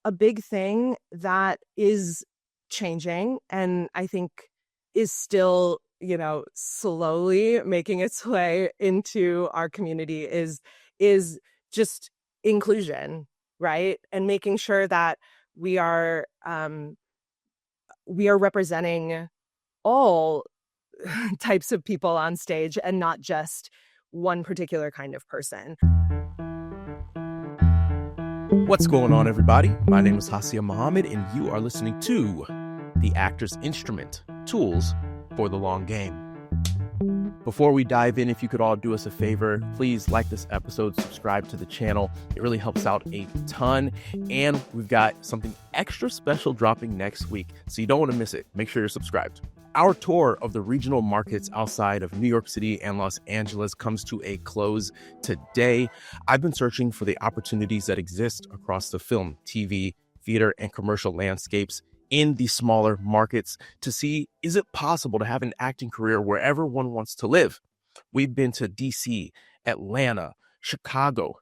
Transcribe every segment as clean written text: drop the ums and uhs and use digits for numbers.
a big thing that is changing and I think is still, slowly making its way into our community is just inclusion, right? And making sure that we are we are representing all types of people on stage and not just one particular kind of person. What's going on, everybody? My name is Hassiem Muhammad, and you are listening to The Actor's Instrument, Tools for the Long Game. Before we dive in, if you could all do us a favor, please like this episode, subscribe to the channel. It really helps out a ton. And we've got something extra special dropping next week, so you don't want to miss it. Make sure you're subscribed. Our tour of the regional markets outside of New York City and Los Angeles comes to a close today. I've been searching for the opportunities that exist across the film, TV, theater, and commercial landscapes in the smaller markets to see, is it possible to have an acting career wherever one wants to live? We've been to DC, Atlanta, Chicago,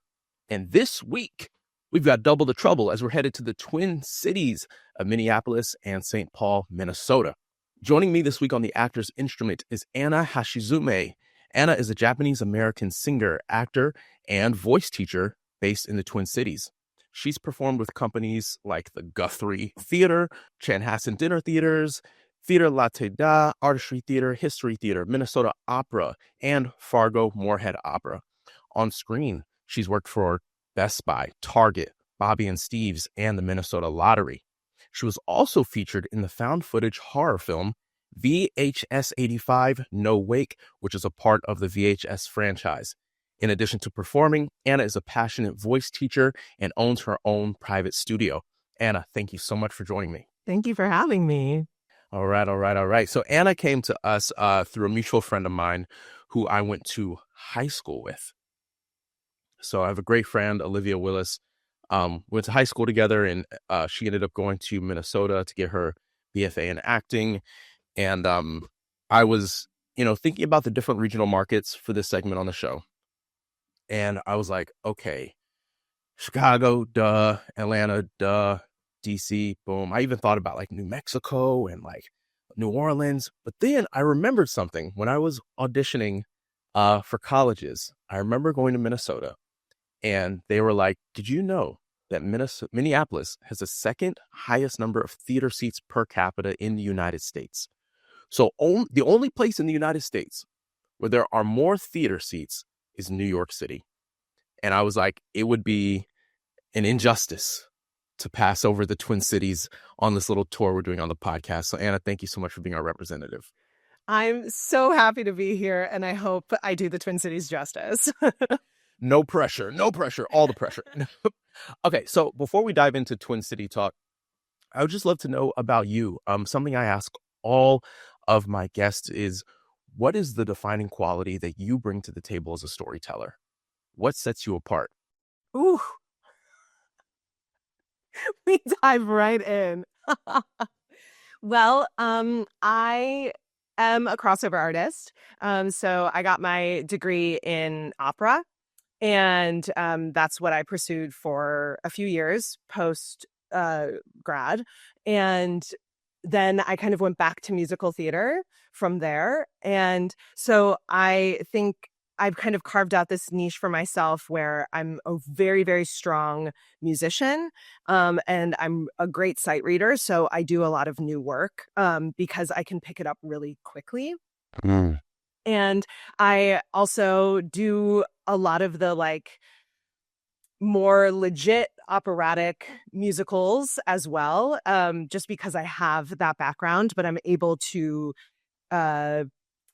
and this week we've got double the trouble as we're headed to the Twin Cities of Minneapolis and St. Paul, Minnesota. Joining me this week on The Actor's Instrument is Anna Hashizume. Anna is a Japanese-American singer, actor, and voice teacher based in the Twin Cities. She's performed with companies like the Guthrie Theater, Chanhassen Dinner Theaters, Theater Latte Da, Artistry Theater, History Theater, Minnesota Opera, and Fargo Moorhead Opera. On screen, she's worked for Best Buy, Target, Bobby and Steve's, and the Minnesota Lottery. She was also featured in the found footage horror film VHS 85 No Wake, which is a part of the VHS franchise. In addition to performing, Anna is a passionate voice teacher and owns her own private studio. Anna, thank you so much for joining me. Thank you for having me. All right. So Anna came to us through a mutual friend of mine who I went to high school with. So I have a great friend, Olivia Willis. Went to high school together, and she ended up going to Minnesota to get her BFA in acting. And I was, thinking about the different regional markets for this segment on the show. And I was like, okay, Chicago, duh, Atlanta, duh, DC, boom. I even thought about like New Mexico and like New Orleans. But then I remembered something when I was auditioning for colleges. I remember going to Minnesota, and they were like, did you know that Minneapolis has the second highest number of theater seats per capita in the United States? So the only place in the United States where there are more theater seats is New York City. And I was like, it would be an injustice to pass over the Twin Cities on this little tour we're doing on the podcast. So Anna, thank you so much for being our representative. I'm so happy to be here, and I hope I do the Twin Cities justice. No pressure, all the pressure. Okay, so before we dive into Twin City talk, I would just love to know about you. Something I ask all of my guests is, what is the defining quality that you bring to the table as a storyteller? What sets you apart? Ooh, we dive right in. Well, I am a crossover artist. So I got my degree in opera, and that's what I pursued for a few years post grad. And then I kind of went back to musical theater from there. And so I think I've kind of carved out this niche for myself where I'm a very, very strong musician, and I'm a great sight reader. So I do a lot of new work because I can pick it up really quickly. And I also do a lot of the like more legit operatic musicals as well, just because I have that background, but I'm able to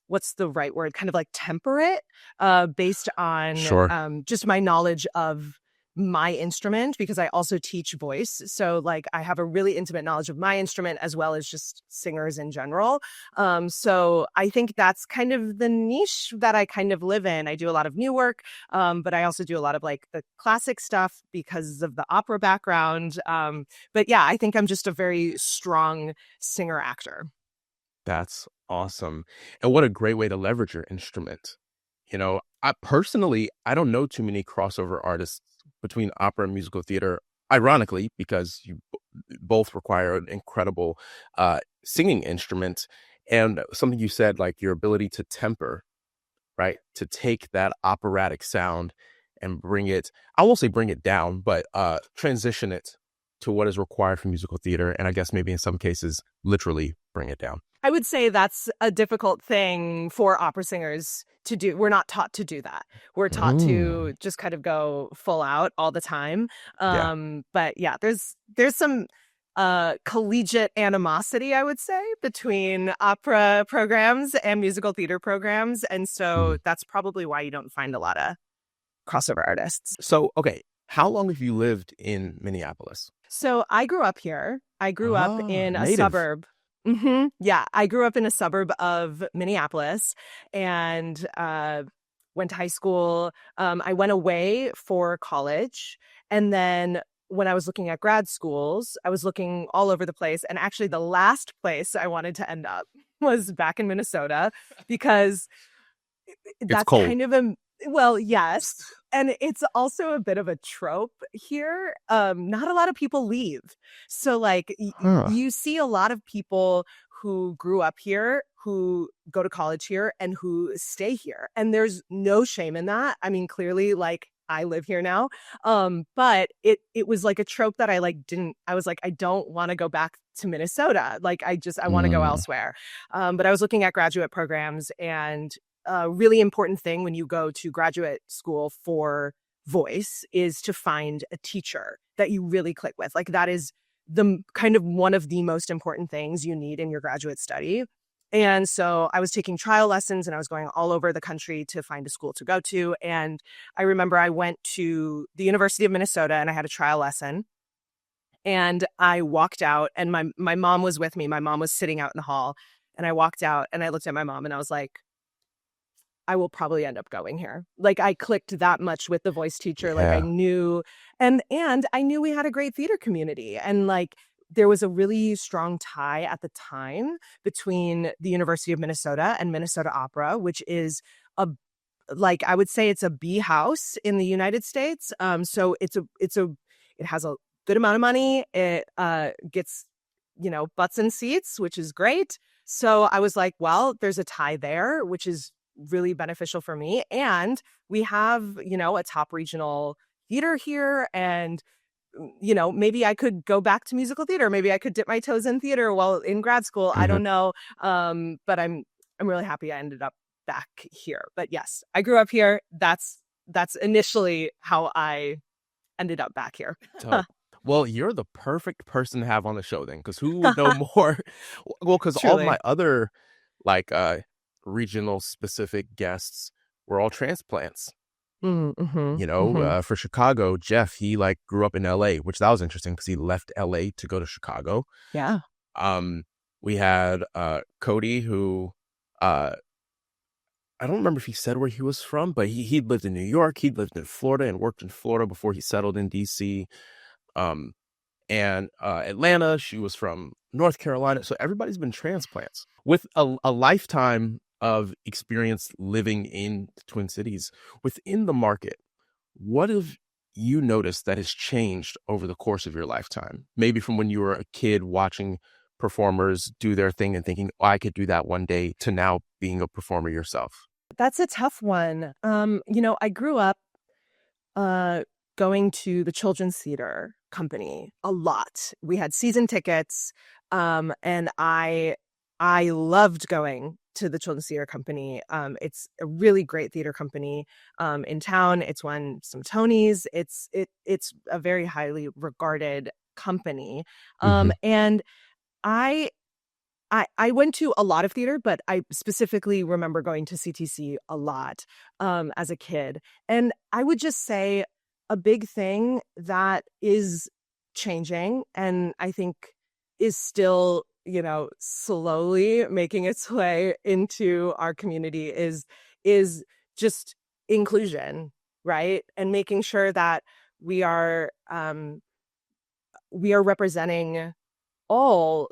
what's the right word? Kind of like temper it based on just my knowledge of my instrument, because I also teach voice. So like I have a really intimate knowledge of my instrument as well as just singers in general. So I think that's kind of the niche that I kind of live in. I do a lot of new work, but I also do a lot of like the classic stuff because of the opera background. But yeah, I think I'm just a very strong singer actor. That's awesome. And what a great way to leverage your instrument. I personally don't know too many crossover artists between opera and musical theater. ironically, because you both require an incredible singing instrument, and something you said, like your ability to temper, right? To take that operatic sound and bring it, I won't say bring it down, but transition it to what is required for musical theater. And I guess maybe in some cases, literally bring it down. I would say that's a difficult thing for opera singers to do. We're not taught to do that. We're taught to Mm. just kind of go full out all the time. Yeah. But yeah, there's some collegiate animosity, I would say, between opera programs and musical theater programs. And so Mm. that's probably why you don't find a lot of crossover artists. So, okay, how long have you lived in Minneapolis? So I grew up here. I grew up Ah, in a native. suburb. Yeah, I grew up in a suburb of Minneapolis and went to high school. I went away for college. And then when I was looking at grad schools, I was looking all over the place. And actually, the last place I wanted to end up was back in Minnesota because It's that's cold. kind of a well, yes. And it's also a bit of a trope here. Not a lot of people leave. So like Huh. you see a lot of people who grew up here, who go to college here and who stay here. And there's no shame in that. I mean, clearly like I live here now. But it was like a trope that I like didn't I was like, I don't want to go back to Minnesota. Like I want to go Mm. elsewhere. But I was looking at graduate programs and a really important thing when you go to graduate school for voice is to find a teacher that you really click with. Like that is the kind of one of the most important things you need in your graduate study. And so I was taking trial lessons and I was going all over the country to find a school to go to. And I remember I went to the University of Minnesota and I had a trial lesson. And I walked out and my mom was with me. My mom was sitting out in the hall. And I walked out and I looked at my mom and I was like, I will probably end up going here. Like I clicked that much with the voice teacher. Like I Yeah. knew and I knew we had a great theater community. And like there was a really strong tie at the time between the University of Minnesota and Minnesota Opera, which is a like I would say it's a B house in the United States. So it has a good amount of money. It gets, butts and seats, which is great. So I was like, well, there's a tie there, which is really beneficial for me. And we have, a top regional theater here. And, maybe I could go back to musical theater. Maybe I could dip my toes in theater while in grad school. I Mhm. don't know. But I'm really happy I ended up back here. But yes, I grew up here. That's initially how I ended up back here. Dope. Well, you're the perfect person to have on the show then, because who would know more? Well, because all my Truly. other like regional specific guests were all transplants. Mm-hmm, mm-hmm. For Chicago, Jeff, he like grew up in LA, which that was interesting because he left LA to go to Chicago. Yeah. Um, we had Cody, who I don't remember if he said where he was from, but he'd lived in New York, he'd lived in Florida and worked in Florida before he settled in DC. Um, and Atlanta, she was from North Carolina. So everybody's been transplants with a lifetime of experience living in the Twin Cities. Within the market, what have you noticed that has changed over the course of your lifetime? Maybe from when you were a kid watching performers do their thing and thinking, oh, I could do that one day, to now being a performer yourself. That's a tough one. I grew up uh going to the Children's Theater Company a lot. We had season tickets, and I loved going to the Children's Theater Company. It's a really great theater company in town. It's won some Tonys. It's a very highly regarded company. Hmm. And I I went to a lot of theater, but I specifically remember going to CTC a lot as a kid. And I would just say a big thing that is changing and I think is still, slowly making its way into our community is just inclusion, right? And making sure that we are we are representing all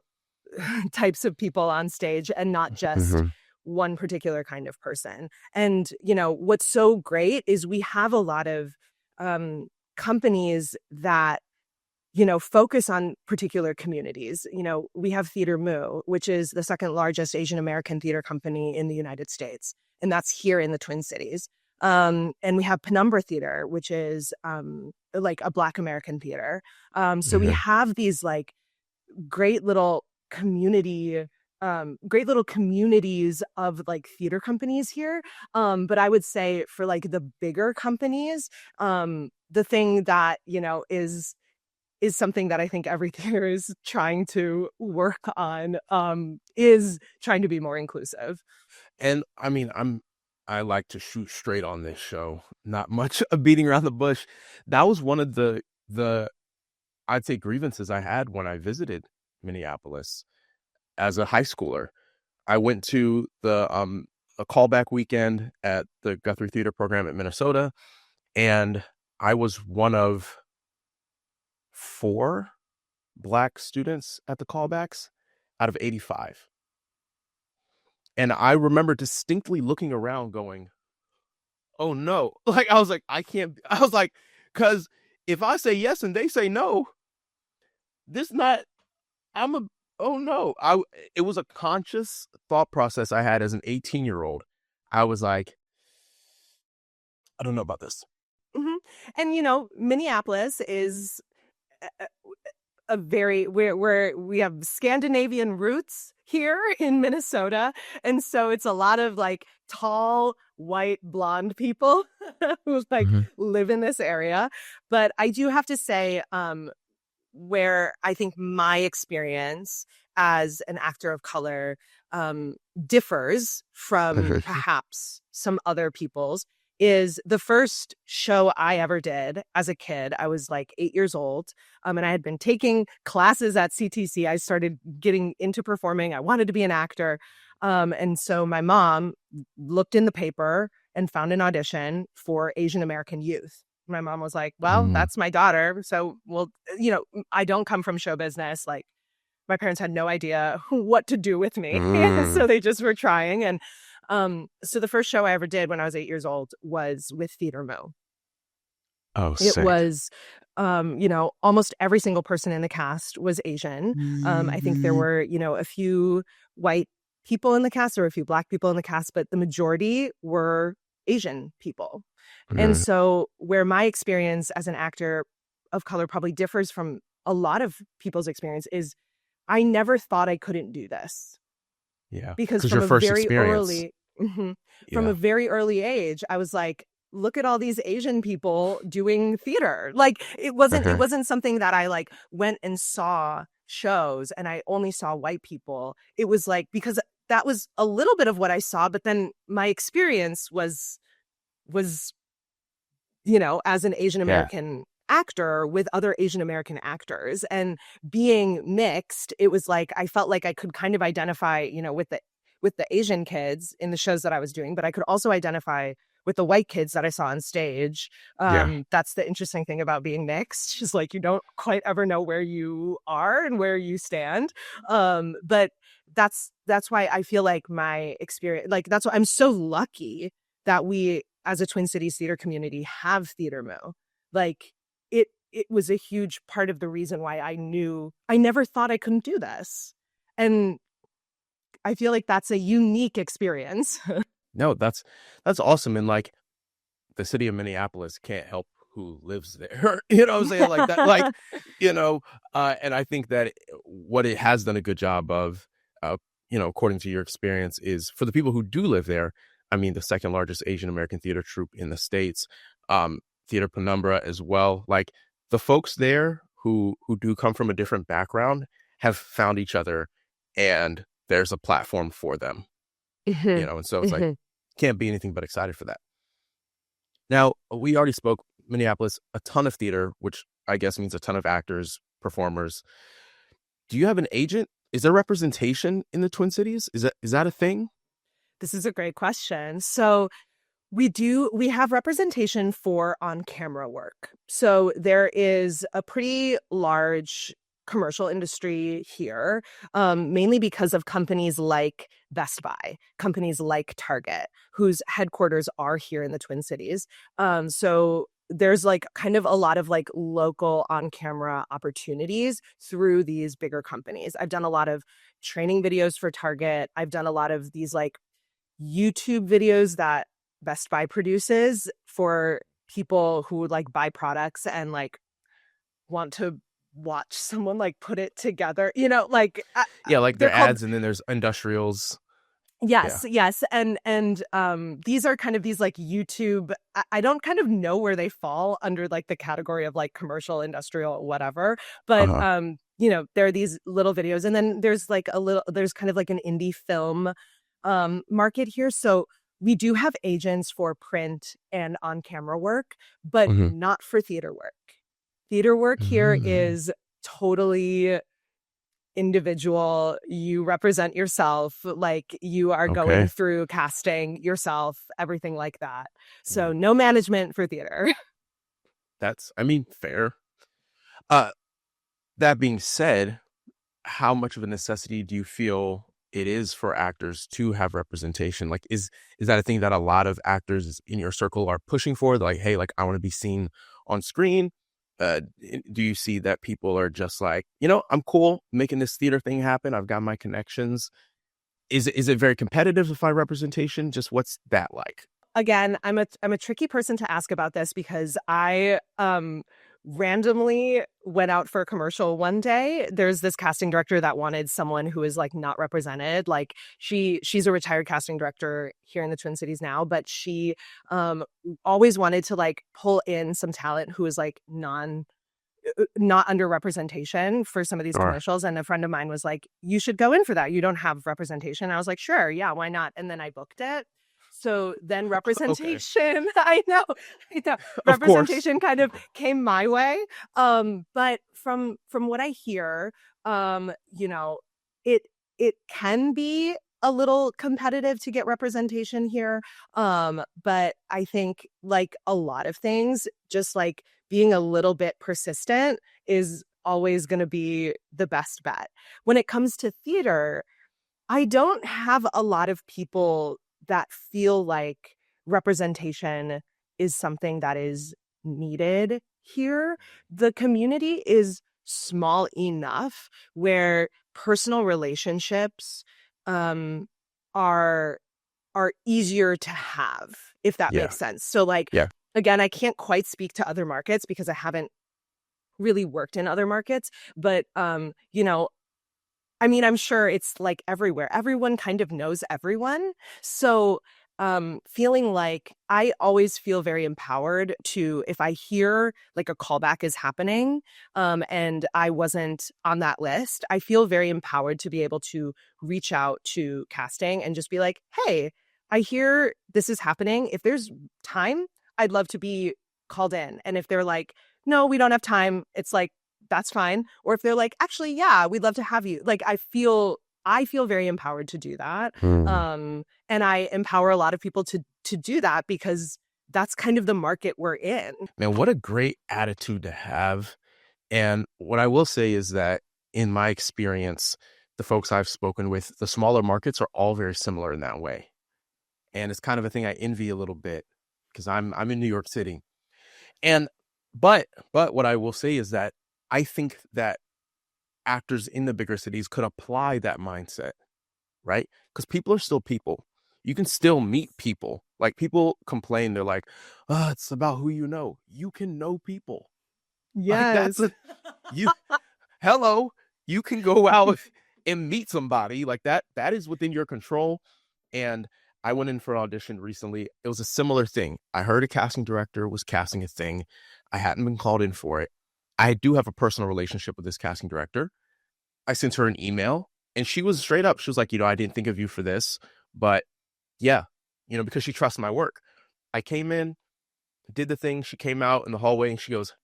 types of people on stage and not just Hmm. one particular kind of person. And, what's so great is we have a lot of companies that focus on particular communities. We have Theater Mu, which is the second largest Asian American theater company in the United States, and that's here in the Twin Cities. And we have Penumbra Theater, which is like a Black American theater. So we Hmm. have these like great little community great little communities of like theater companies here. But I would say for like the bigger companies, the thing that is something that I think every theater is trying to work on, is trying to be more inclusive. And I mean, I like to shoot straight on this show. Not much of beating around the bush. That was one of the I'd say grievances I had when I visited Minneapolis as a high schooler. I went to the a callback weekend at the Guthrie Theater program at Minnesota, and I was one of 4 Black students at the callbacks out of 85. And I remember distinctly looking around going, "Oh no." Like I was like, I can't I was like, cuz if I say yes and they say no, this not I'm a oh no. It was a conscious thought process I had as an 18-year-old. I was like, I don't know about this. Hmm. And Minneapolis is a, a very where we have Scandinavian roots here in Minnesota, and so it's a lot of like tall white blonde people who like Mhm. live in this area. But I do have to say, where I think my experience as an actor of color differs from perhaps some other people's is the first show I ever did as a kid. I was like 8 years old, and I had been taking classes at CTC. I started getting into performing. I wanted to be an actor. And so my mom looked in the paper and found an audition for Asian American youth. My mom was like, well, Mm, that's my daughter. So, well, I don't come from show business. Like, my parents had no idea what to do with me. mm. So they just were trying. And so the first show I ever did when I was 8 years old was with Theater Mo. Oh, It sick. was, almost every single person in the cast was Asian. I think there were, a few white people in the cast or a few Black people in the cast, but the majority were Asian people. And Mm, so, where my experience as an actor of color probably differs from a lot of people's experience is I never thought I couldn't do this yeah, because because your first experience. from a Yeah. very early age, I was like, look at all these Asian people doing theater. Like it Uh-huh. wasn't something that I like went and saw shows and I only saw white people. It was like because that was a little bit of what I saw, but then my experience was as an Asian Yeah. American actor with other Asian American actors and being mixed, it was like I felt like I could kind of identify, with the Asian kids in the shows that I was doing, but I could also identify with the white kids that I saw on stage. Yeah. That's the interesting thing about being mixed. Just like you don't quite ever know where you are and where you stand. But that's why I feel like my experience, like that's why I'm so lucky that we as a Twin Cities theater community have Theater Mo. Like it was a huge part of the reason why I knew I never thought I couldn't do this. And I feel like that's a unique experience. No, that's awesome, and, like, the city of Minneapolis can't help who lives there. You know what I'm saying? Like that, like, you know, and I think that what it has done a good job of, uh, according to your experience, is for the people who do live there. I mean, the second largest Asian American theater troupe in the states, Theater Penumbra as well. Like the folks there who do come from a different background have found each other, and there's a platform for them. Mhm, And so it's like mhm. can't be anything but excited for that. Now, we already spoke Minneapolis, a ton of theater, which I guess means a ton of actors, performers. Do you have an agent? Is there representation in the Twin Cities? Is that a thing? This is a great question. So we have representation for on-camera work. So there is a pretty large commercial industry here, mainly because of companies like Best Buy, companies like Target, whose headquarters are here in the Twin Cities. So there's like kind of a lot of like local on camera opportunities through these bigger companies. I've done a lot of training videos for Target. I've done a lot of these like YouTube videos that Best Buy produces for people who would like buy products and like want to watch someone like put it together, like Yeah, like they're their called. ads, and then there's industrials. Yeah. Yes, yes. And these are kind of these like YouTube. I don't kind of know where they fall under like the category of like commercial, industrial, whatever. But Uh-huh. there are these little videos, and then there's kind of like an indie film market here. So we do have agents for print and on-camera work, but Hmm. not for theater work. Theater work here Mm. is totally individual. You represent yourself, like you are going Okay. through casting yourself, everything like that. So Mm. no management for theater. That's, I mean, fair. Uh, that being said, how much of a necessity do you feel it is for actors to have representation? Like, is that a thing that a lot of actors in your circle are pushing for? They're like, hey, like I want to be seen on screen. Do you see that people are just like, I'm cool making this theater thing happen. I've got my connections. Is it very competitive to find representation? Just what's that like? Again, I'm a tricky person to ask about this because I randomly went out for a commercial one day. There's this casting director that wanted someone who is like not represented. Like she's a retired casting director here in the Twin Cities now, but she always wanted to like pull in some talent who is like not under representation for some of these Or commercials. And a friend of mine was like, you should go in for that. You don't have representation. I was like, sure, yeah, why not? And then I booked it. So then okay, representation, I know, of course. representation kind of came my way. But from what I hear, you know, it it can be a little competitive to get representation here. But I think like a lot of things, just like being a little bit persistent is always going to be the best bet. When it comes to theater, I don't have a lot of people that feel like representation is something that is needed here. The community is small enough where personal relationships um, are easier to have, if that Yeah, makes sense. So, like, yeah. again, I can't quite speak to other markets because I haven't really worked in other markets, but I mean, I'm sure it's like everywhere. Everyone kind of knows everyone. So, feeling like I always feel very empowered to, if I hear like a callback is happening, and I wasn't on that list, I feel very empowered to be able to reach out to casting and just be like, hey, I hear this is happening. If there's time, I'd love to be called in. And if they're like, no, we don't have time, it's like, that's fine. Or if they're like, actually, yeah, we'd love to have you. Like I feel very empowered to do that. Hmm. And I empower a lot of people to do that because that's kind of the market we're in. Man, what a great attitude to have. And what I will say is that in my experience, the folks I've spoken with, the smaller markets are all very similar in that way. And it's kind of a thing I envy a little bit because I'm in New York City. And but what I will say is that I think that actors in the bigger cities could apply that mindset, right? Because people are still people. You can still meet people. Like people complain, they're like, "Oh, it's about who you know." You can know people. Like that's Yes. a you hello, you can go out and meet somebody like that. That is within your control. And I went in for an audition recently. It was a similar thing. I heard a casting director was casting a thing. I hadn't been called in for it. I do have a personal relationship with this casting director. I sent her an email and she was straight up. She was like, I didn't think of you for this, but yeah, because she trusts my work. I came in, did the thing. She came out in the hallway and she goes,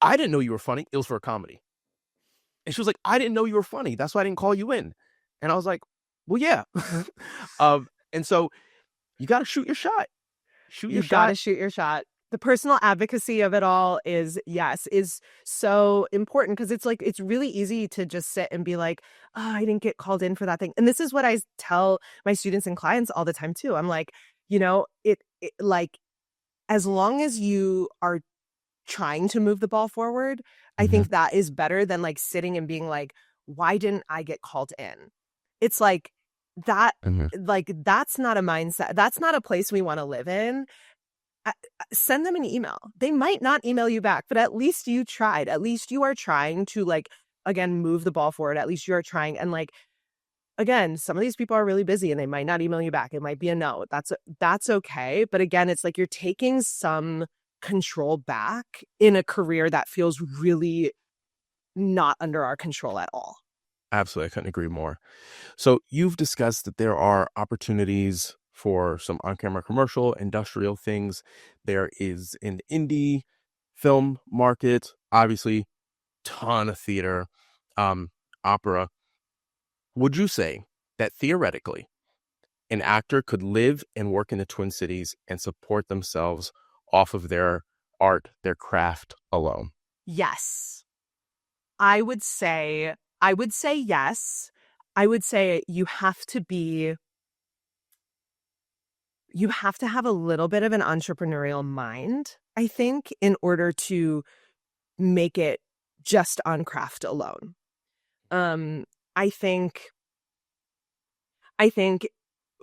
I didn't know you were funny. It was for a comedy. And she was like, I didn't know you were funny. That's why I didn't call you in. And I was like, well, yeah. And so you got to shoot your shot. Shoot your You got to shot. shoot your shot. The personal advocacy of it all is so important because it's like it's really easy to just sit and be like, oh, I didn't get called in for that thing. And this is what I tell my students and clients all the time too. I'm like, it like as long as you are trying to move the ball forward, I Hmm. think that is better than like sitting and being like, why didn't I get called in? It's that, Hmm. like, that's not a mindset. That's not a place we want to live in. Send them an email. They might not email you back, but at least you tried. At least you are trying to, like, again, move the ball forward. At least you are trying. And like, again, some of these people are really busy and they might not email you back. It might be a no. That's okay. But again, it's like you're taking some control back in a career that feels really not under our control at all. Absolutely. I couldn't agree more. So you've discussed that there are opportunities for some on-camera commercial, industrial things. There is an indie film market, obviously, ton of theater, um, opera. Would you say that theoretically an actor could live and work in the Twin Cities and support themselves off of their art, their craft alone? Yes. I would say yes. I would say you have to have a little bit of an entrepreneurial mind, I think, in order to make it just on craft alone. Um, I think I think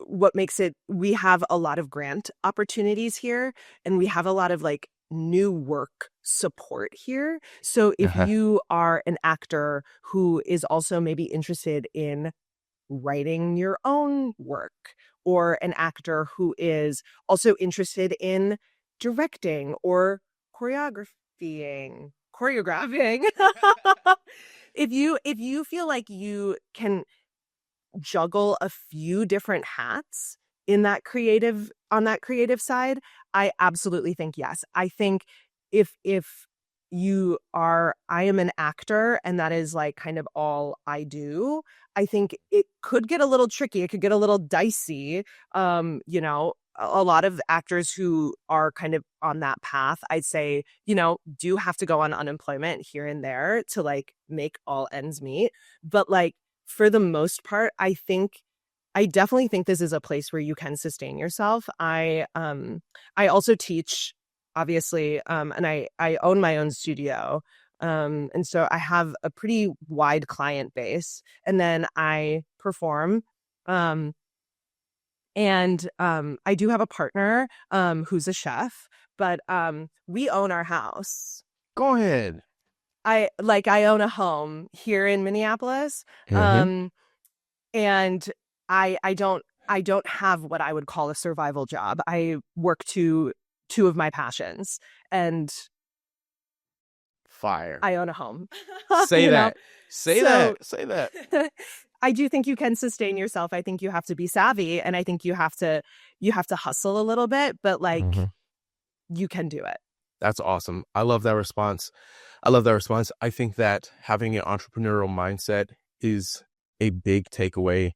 what makes it we have a lot of grant opportunities here and we have a lot of like new work support here. So if Uh-huh. you are an actor who is also maybe interested in writing your own work, or an actor who is also interested in directing or choreographing. If you feel like you can juggle a few different hats in that creative on that creative side, I absolutely think yes. I think if I am an actor and that is like kind of all I do, I think it could get a little tricky. It could get a little dicey. A lot of actors who are kind of on that path, I'd say, do have to go on unemployment here and there to like make all ends meet. But like for the most part, I definitely think this is a place where you can sustain yourself. I also teach, obviously, and I own my own studio. And so I have a pretty wide client base. And then I perform. Um, and I do have a partner who's a chef, but we own our house. Go ahead. I own a home here in Minneapolis. Hmm. Um, and I don't have what I would call a survival job. I work to two of my passions, and Fire. I own a home. Say you know that. Say so that. Say that. I do think you can sustain yourself. I think you have to be savvy, and I think you have to hustle a little bit, but like Hmm. you can do it. That's awesome. I love that response. I love that response. I think that having an entrepreneurial mindset is a big takeaway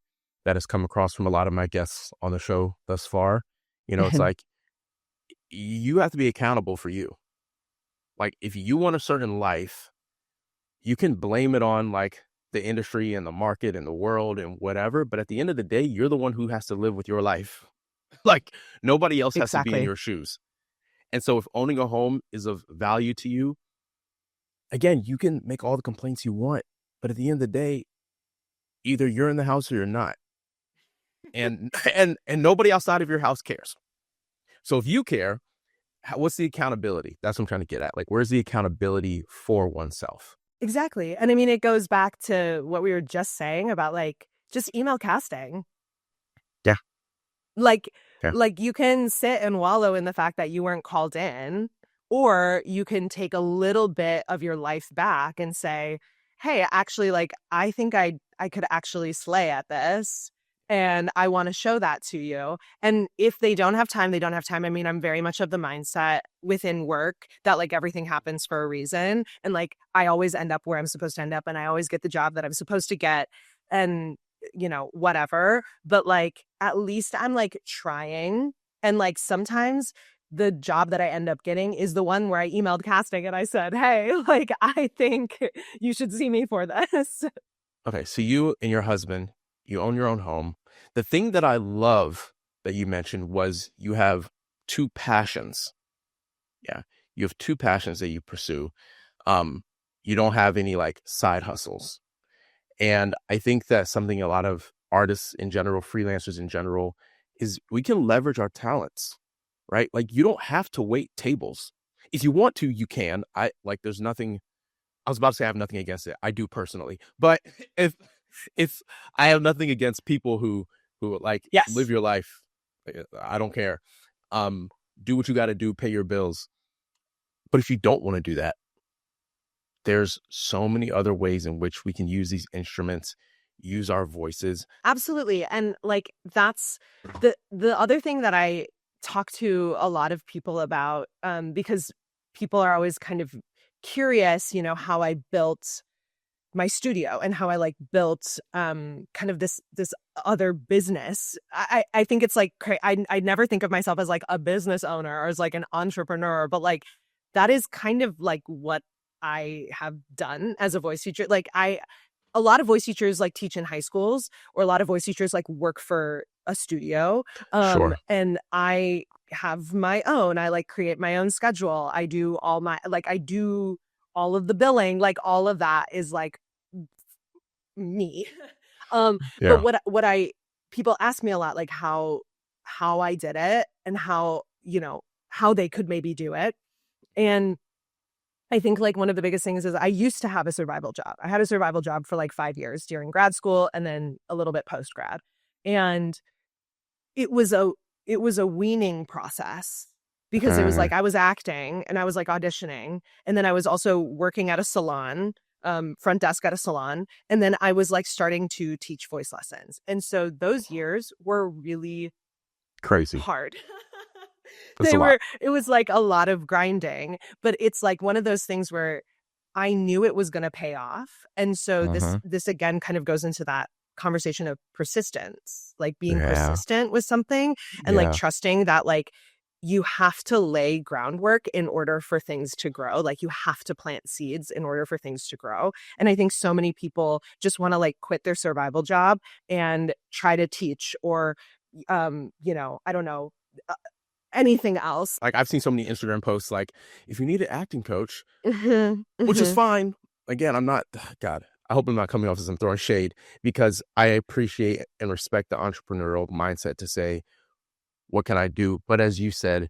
that has come across from a lot of my guests on the show thus far. It's like you have to be accountable for you. Like if you want a certain life, you can blame it on like the industry and the market and the world and whatever. But at the end of the day, you're the one who has to live with your life. Like nobody else has to be in Exactly. your shoes. And so if owning a home is of value to you, again, you can make all the complaints you want. But at the end of the day, either you're in the house or you're not. And and nobody outside of your house cares. So if you care, what's the accountability? That's what I'm trying to get at. Like, where's the accountability for oneself? Exactly. And I mean, it goes back to what we were just saying about like just email casting. Yeah. like Yeah. like you can sit and wallow in the fact that you weren't called in, or you can take a little bit of your life back and say, hey, actually, like I think I could actually slay at this, and I want to show that to you. And if they don't have time, they don't have time. I mean, I'm very much of the mindset within work that like everything happens for a reason, and like I always end up where I'm supposed to end up, and I always get the job that I'm supposed to get, and whatever. But like, at least I'm like trying. And like, sometimes the job that I end up getting is the one where I emailed casting and I said, hey, like, I think you should see me for this. Okay. So you and your husband, you own your own home. The thing that I love that you mentioned was you have two passions. Yeah. You have two passions that you pursue. Um, you don't have any like side hustles. And I think that something a lot of artists in general, freelancers in general, is we can leverage our talents, right? Like you don't have to wait tables. If you want to, you can. There's nothing, I was about to say I have nothing against it. I do personally. But if if I have nothing against people who like live Yes. your life, I don't care. Um, do what you got to do, pay your bills. But if you don't want to do that, there's so many other ways in which we can use these instruments, use our voices. Absolutely. And like that's the other thing that I talk to a lot of people about, because people are always kind of curious, how I built my studio and how I like built kind of this other business. I think it's like I never think of myself as like a business owner or as like an entrepreneur, but like that is kind of like what I have done as a voice teacher. Like a lot of voice teachers like teach in high schools, or a lot of voice teachers like work for a studio. Sure. And I have my own. I like create my own schedule. I do I do all of the billing. Like all of that is like me. But Yeah. what I people ask me a lot, like how I did it and how they could maybe do it. And I think like one of the biggest things is I used to have a survival job. I had a survival job for like 5 years during grad school and then a little bit post grad. And it was a weaning process because it was like I was acting and I was like auditioning. And then I was also working at a salon, front desk at a salon. And then I was like starting to teach voice lessons. And so those years were really Crazy. hard. That's a lot. It was like a lot of grinding, but it's like one of those things where I knew it was going to pay off. And so this again kind of goes into that conversation of persistence, like being Yeah. persistent with something and like Yeah. trusting that like you have to lay groundwork in order for things to grow. Like you have to plant seeds in order for things to grow. And I think so many people just want to like quit their survival job and try to teach or, I don't know, anything else. Like I've seen so many Instagram posts like, if you need an acting coach, Mhm, which is mhm. fine. Again, I'm not, God, I hope I'm not coming off as I'm throwing shade, because I appreciate and respect the entrepreneurial mindset to say, what can I do? But as you said,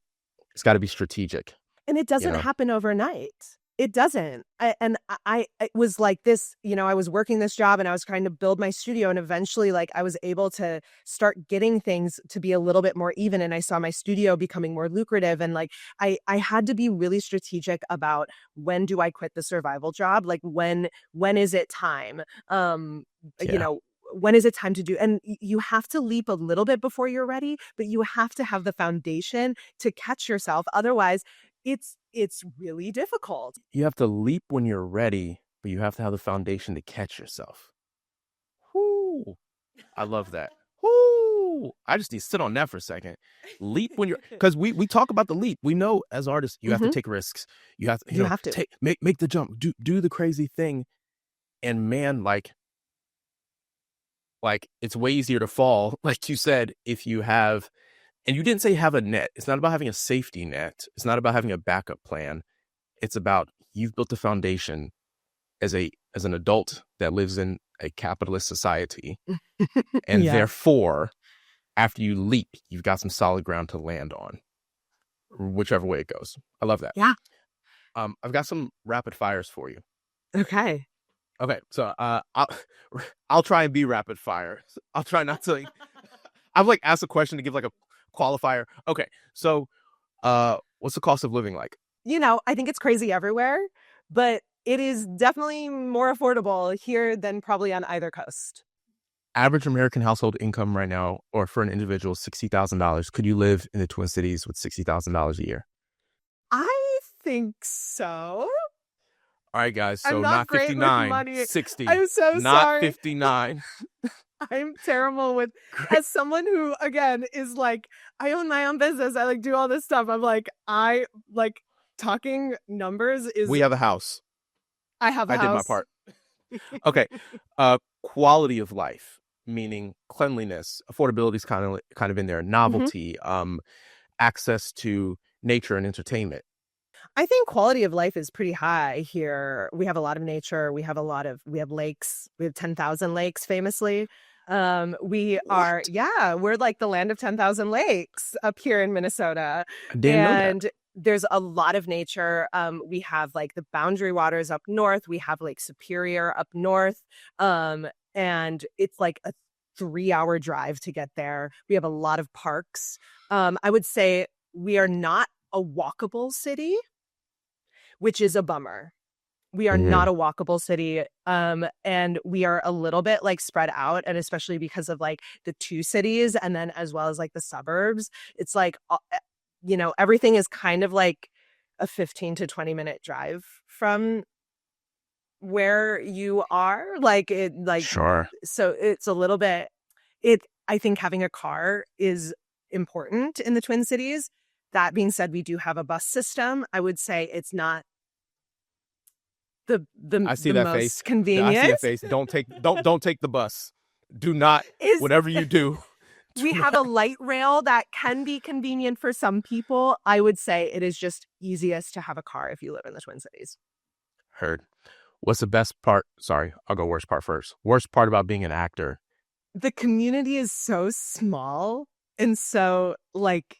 it's got to be strategic, And it you doesn't know? happen overnight. It doesn't. It was like this, I was working this job and I was trying to build my studio, and eventually like I was able to start getting things to be a little bit more even, and I saw my studio becoming more lucrative, and like I had to be really strategic about when do I quit the survival job? Like when is it time? You Yeah. know, when is it time to do, and you have to leap a little bit before you're ready, but you have to have the foundation to catch yourself. Otherwise, it's really difficult. You have to leap when you're ready, but you have to have the foundation to catch yourself. Whoo. I love that. Whoo. I just need to sit on that for a second. Leap when you're, because we talk about the leap. We know as artists, you have to Mhm. take risks. You have to, You have to. make the jump, do the crazy thing. And man, like it's way easier to fall, like you said, if you have, and you didn't say have a net. It's not about having a safety net. It's not about having a backup plan. It's about you've built a foundation as an adult that lives in a capitalist society, and Yeah. therefore, after you leap, you've got some solid ground to land on, whichever way it goes. I love that. Yeah. I've got some rapid fires for you. Okay. Okay, so I'll try and be rapid fire. I'll try not to. I've like asked a question to give like a qualifier. Okay, so what's the cost of living like? I think it's crazy everywhere, but it is definitely more affordable here than probably on either coast. Average American household income right now, or for an individual, $60,000. Could you live in the Twin Cities with $60,000 a year? I think so. All right, guys. I'm So not not great with 59, money. 60, I'm so not sorry. 59. I'm terrible with, Great. as someone who again is like, I own my own business. I like do all this stuff. I'm like, I like talking numbers We is have a house. I have a I did my house. part. Okay. Quality of life, meaning cleanliness, affordability is kind of in there, Mhm. novelty, access to nature and entertainment. I think quality of life is pretty high here. We have a lot of nature. We have lakes. We have 10,000 lakes famously. What? We're like the land of 10,000 lakes up here in Minnesota. I didn't know that. And there's a lot of nature. We have like the Boundary Waters up north. We have Lake Superior up north. And it's like a 3-hour drive to get there. We have a lot of parks. I would say we are not a walkable city, which is a bummer. We are not a walkable city. And we are a little bit like spread out. And especially because of like the 2 cities and then as well as like the suburbs, it's like, everything is kind of like a 15 to 20 minute drive from where you are. Sure. So it's a little bit, I think having a car is important in the Twin Cities. That being said, we do have a bus system. I would say it's not the I see the that most face. convenient. I see a face. Don't take the bus. Do not. Whatever you do. We have a light rail that can be convenient for some people. I would say it is just easiest to have a car if you live in the Twin Cities. Heard. What's the best part? Sorry, I'll go worst part first. Worst part about being an actor. The community is so small. And so like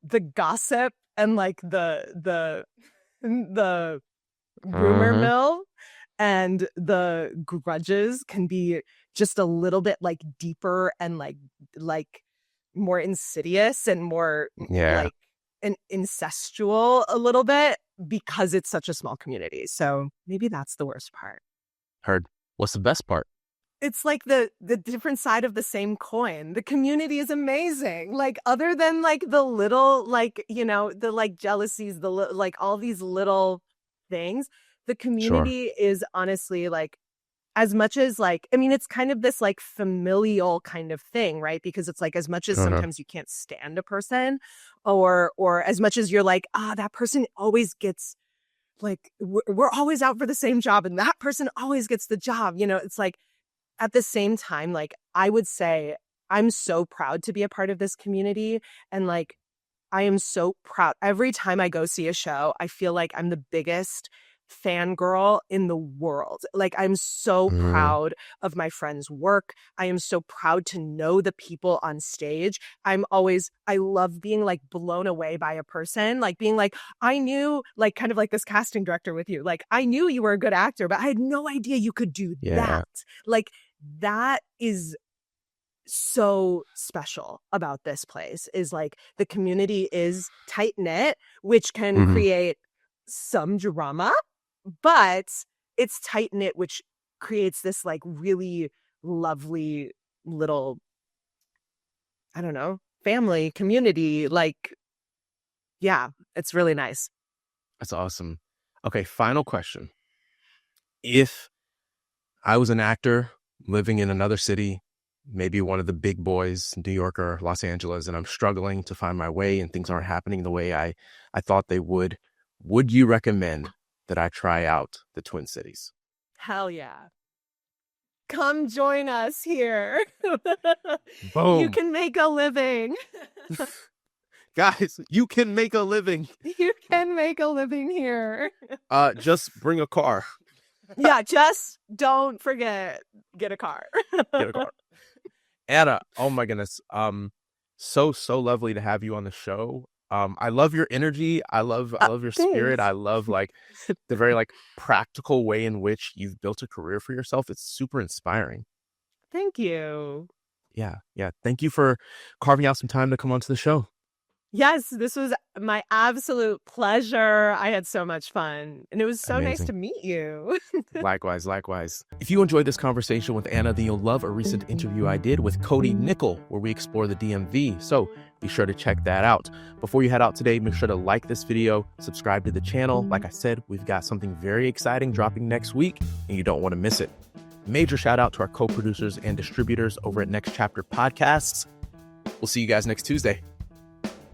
the gossip and like the rumor mill and the grudges can be just a little bit like deeper and like more insidious and more like incestual a little bit because it's such a small community. So maybe that's the worst part. Heard. What's the best part? It's like the different side of the same coin. The community is amazing. Like other than like the little like, the like jealousies, like all these little things, the community is honestly like as much as like, I mean, it's kind of this like familial kind of thing, right? Because it's like as much as sometimes you can't stand a person or as much as you're like, that person always gets like, we're always out for the same job and that person always gets the job. It's like at the same time, like I would say I'm so proud to be a part of this community. And like, I am so proud. Every time I go see a show, I feel like I'm the biggest fangirl in the world. Like I'm so proud of my friends' work. I am so proud to know the people on stage. I love being like blown away by a person, like being like, I knew like kind of like this casting director with you. Like I knew you were a good actor, but I had no idea you could do that. Like that is so special about this place is like the community is tight knit, which can create some drama, but it's tight knit, which creates this like really lovely little, I don't know, family community. Like, yeah, it's really nice. That's awesome. Okay, final question. If I was an actor living in another city, maybe one of the big boys, New York or Los Angeles, and I'm struggling to find my way and things aren't happening the way I thought they would you recommend that I try out the Twin Cities? Hell yeah. Come join us here. Boom. You can make a living. Guys, you can make a living. You can make a living here. Just bring a car. Yeah, just don't forget, get a car. Get a car. Anna, oh my goodness. So lovely to have you on the show. I love your energy. I love your spirit. I love like the very like practical way in which you've built a career for yourself. It's super inspiring. Thank you. Yeah. Thank you for carving out some time to come onto the show. Yes, this was my absolute pleasure. I had so much fun. And it was so nice to meet you. Likewise. If you enjoyed this conversation with Anna, then you'll love a recent interview I did with Cody Nickel, where we explore the DMV. So be sure to check that out. Before you head out today, make sure to like this video, subscribe to the channel. Like I said, we've got something very exciting dropping next week, and you don't want to miss it. Major shout out to our co-producers and distributors over at Next Chapter Podcasts. We'll see you guys next Tuesday.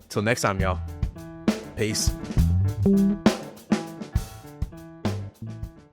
Till next time, y'all. Peace.